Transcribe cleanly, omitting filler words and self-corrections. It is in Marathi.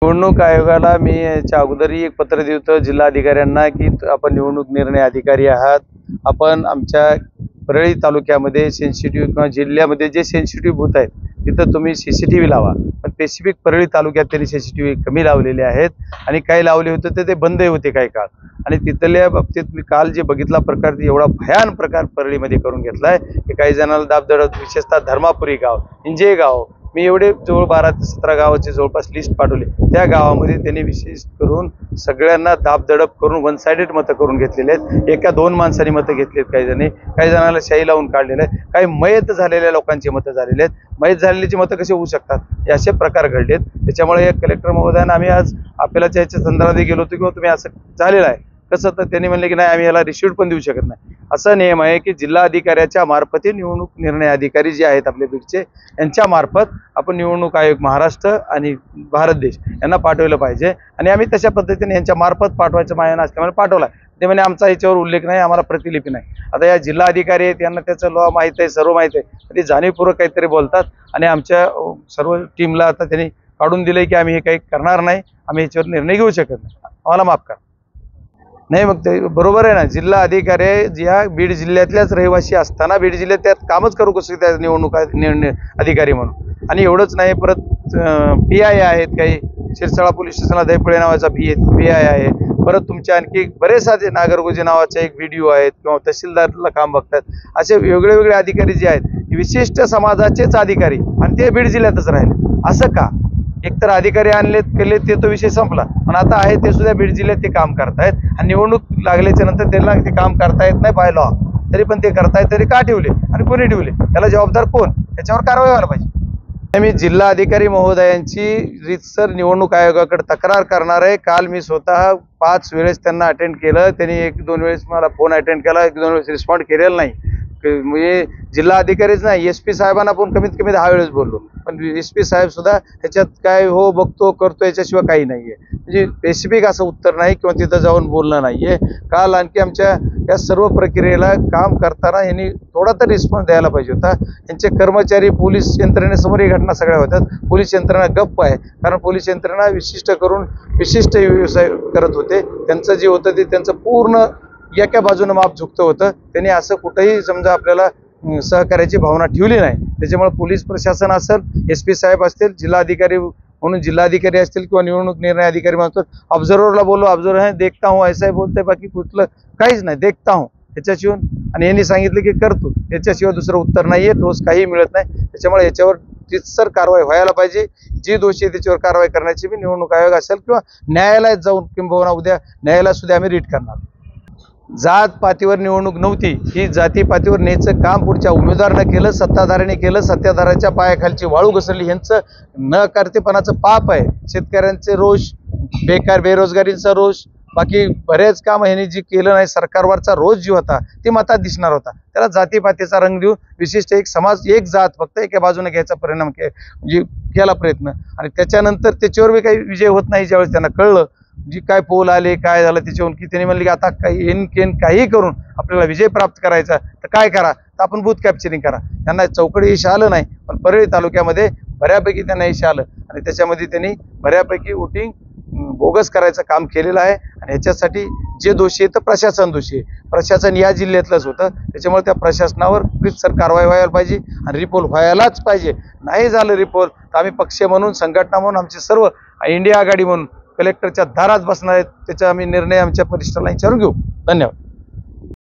निवडणूक आयोगाला मी याच्या अगोदरही एक पत्र दिलं होतं जिल्हाधिकाऱ्यांना की आपण निवडणूक निर्णय अधिकारी आहात, आपण आमच्या परळी तालुक्यामध्ये सेन्सिटिव्ह किंवा जिल्ह्यामध्ये जे सेन्सिटिव्ह बूथ आहेत तिथं तुम्ही CCTV लावा. पण स्पेसिफिक परळी तालुक्यात त्यांनी CCTV कमी लावलेले आहेत आणि काही लावले होते ते बंदही होते काही काळ. आणि तिथल्या बाबतीत मी काल जे बघितला प्रकार एवढा भयान प्रकार परळीमध्ये करून घेतलाय की काही जणांना दाबदडप, विशेषतः धर्मापुरी गाव, इंजे गाव, मी एवढे जवळ 12 ते 17 गावाची जवळपास लिस्ट पाठवली. त्या गावामध्ये त्यांनी विशेष करून सगळ्यांना दाबदडप करून वन साइडेड मतं करून घेतलेले आहेत. एका 2 माणसांनी मतं घेतलेत, काही जणांना शाई लावून काढलेलं आहे, काही मयत झालेल्या लोकांची मतं झालेली आहेत. मयत झालेल्याची मतं कशी होऊ शकतात, हे असे प्रकार घडलेत. त्याच्यामुळे कलेक्टर महोदयांना आम्ही आज आपल्याच्या ह्याच्या संदर्भात गेलो होतो किंवा तुम्ही असं झालेलं आहे कसं, तर त्यांनी म्हणले की नाही आम्ही याला रिसिव्ह पण देऊ शकत नाही. असा नियम आहे की जिल्हा अधिकाऱ्याच्या मार्फत निवडणूक निर्णय अधिकारी जे आहेत आपले बीडचे यांच्या मार्फत आपण निवडणूक आयोग महाराष्ट्र आणि भारत देश यांना पाठवलं पाहिजे. आणि आम्ही तशा पद्धतीने यांच्या मार्फत पाठवायचं मायना असल्यामुळे पाठवला. ते म्हणजे आमचा याच्यावर उल्लेख नाही, आम्हाला प्रतिलिपी नाही. आता या जिल्हा अधिकारी आहेत यांना त्याचं लॉ माहीत आहे, सर्व माहीत आहे, ते जाणीवपूर्वक काहीतरी बोलतात आणि आमच्या सर्व टीमला आता त्यांनी काढून दिलंय की आम्ही हे काही करणार नाही, आम्ही याच्यावर निर्णय घेऊ शकत नाही, आम्हाला माफ करा. नाही मग ते बरोबर आहे ना, जिल्हा अधिकारी ज्या बीड जिल्ह्यातल्याच रहिवासी असताना बीड जिल्ह्यात त्यात कामच करू कसं त्या निवडणूक अधिकारी म्हणून. आणि एवढंच नाही, परत PI आहेत, काही शिरसाळा पोलीस स्टेशनला दैपळे नावाचा PI आहे, परत तुमच्या आणखी बरेच साधे नागरगोजे नावाचे एक VDO आहेत किंवा तहसीलदारला काम बघतात. असे वेगळे अधिकारी जे आहेत विशिष्ट समाजाचेच अधिकारी आणि ते बीड जिल्ह्यातच राहिले. असं का? एकतर अधिकारी आणलेत केले ते तो विषय संपला, पण आता आहे ते सुद्धा बीड जिल्ह्यात ते काम करतायत आणि निवडणूक लागल्याच्या नंतर त्यांना ते काम करता येत नाही बाय लॉ, तरी पण ते करतायत. तरी का ठेवले आणि कोणी ठेवले, त्याला जबाबदार कोण, याच्यावर कारवाई व्हायला पाहिजे. मी जिल्हा अधिकारी महोदयांची रीतसर निवडणूक आयोगाकडे तक्रार करणार आहे. काल मी स्वतः 5 वेळेस त्यांना अटेंड केलं, त्यांनी 1-2 वेळेस मला फोन अटेंड केला, 1-2 वेळेस रिस्पॉन्ड केलेला नाही. म्हणजे जिल्हा अधिकारीच नाही, SP साहेबांना पण कमीत कमी 10 वेळेस बोललो, पण SP साहेब सुद्धा ह्याच्यात काय हो बघतो करतो याच्याशिवाय काही नाहीये. म्हणजे स्पेसिफिक असं उत्तर नाही किंवा तिथं जाऊन बोलणं नाहीये. काल आणखी आमच्या या सर्व प्रक्रियेला काम करताना यांनी थोडा तर रिस्पॉन्स द्यायला पाहिजे होता. यांचे कर्मचारी पोलीस यंत्रणेसमोर ही घटना सगळ्या होतात, पोलीस यंत्रणा गप्प आहे, कारण पोलीस यंत्रणा विशिष्ट करून विशिष्ट व्यवसाय करत होते. त्यांचं जे होतं ते त्यांचं पूर्ण एका बाजूनं माप झुकतं होतं. त्यांनी असं कुठंही समजा आपल्याला सहकार्याची भावना ठेवली नाही. त्याच्यामुळे पोलीस प्रशासन असेल, SP साहेब असतील, जिल्हाधिकारी म्हणून जिल्हाधिकारी असतील किंवा निवडणूक निर्णय अधिकारी म्हणतात, ऑब्झर्व्हरला बोललो, ऑब्झर्व्हर है देखता हूँ ऐसा बोलते, बाकी कुठलं काहीच नाही, देखता हूँ याच्याशिवाय. आणि यांनी सांगितलं की करतो, याच्याशिवाय दुसरं उत्तर नाहीये, ठोस काही मिळत नाही. त्याच्यामुळे याच्यावर रीतसर कारवाई व्हायला पाहिजे. जी दोषी आहे त्याच्यावर कारवाई करण्याची मी निवडणूक आयोग असेल किंवा न्यायालयात जाऊन किंबहुना उद्या न्यायालयात सुद्धा आम्ही रीट करणार. जात पातीवर निवडणूक नव्हती, ही जाती पातीवर न्यायचं काम पुढच्या उमेदवारानं केलं, सत्ताधाऱ्याने केलं. सत्ताधाऱ्याच्या पायाखालची वाळू घसरली, ह्यांचं न करतेपणाचं पाप आहे. शेतकऱ्यांचे रोष, बेकार बेरोजगारीचा रोष, बाकी बरेच काम ह्यांनी जी केलं नाही, सरकारवरचा रोष जी होता ते मतात दिसणार होता. त्याला जातीपातीचा रंग देऊन विशिष्ट एक समाज, एक जात फक्त एका बाजूने घ्यायचा परिणाम म्हणजे केला प्रयत्न. आणि त्याच्यानंतर त्याच्यावर बी काही विजय होत नाही. ज्यावेळेस त्यांना कळलं जी काय पोल आले काय झालं त्याच्यावरून, की त्यांनी म्हणले की आता काही करून आपल्याला विजय प्राप्त करायचा तर काय करा, तर आपण बूथ कॅप्चरिंग करा. त्यांना चौकडी यश आलं नाही, पण परळी तालुक्यामध्ये बऱ्यापैकी त्यांना यश आलं आणि त्याच्यामध्ये त्यांनी बऱ्यापैकी वोटिंग बोगस करायचं काम केलेलं आहे. आणि ह्याच्यासाठी जे दोषी आहे तर प्रशासन दोषी आहे. प्रशासन या जिल्ह्यातलंच होतं, त्याच्यामुळे त्या प्रशासनावर रीतसर कारवाई व्हायला पाहिजे आणि रिपोल व्हायलाच पाहिजे. नाही झालं रिपोल तर आम्ही पक्ष म्हणून, संघटना म्हणून, आमचे सर्व इंडिया आघाडी म्हणून कलेक्टरच्या दारात बसणार आहेत. त्याचा आम्ही निर्णय आमच्या वरिष्ठांना विचारून घेऊ. धन्यवाद.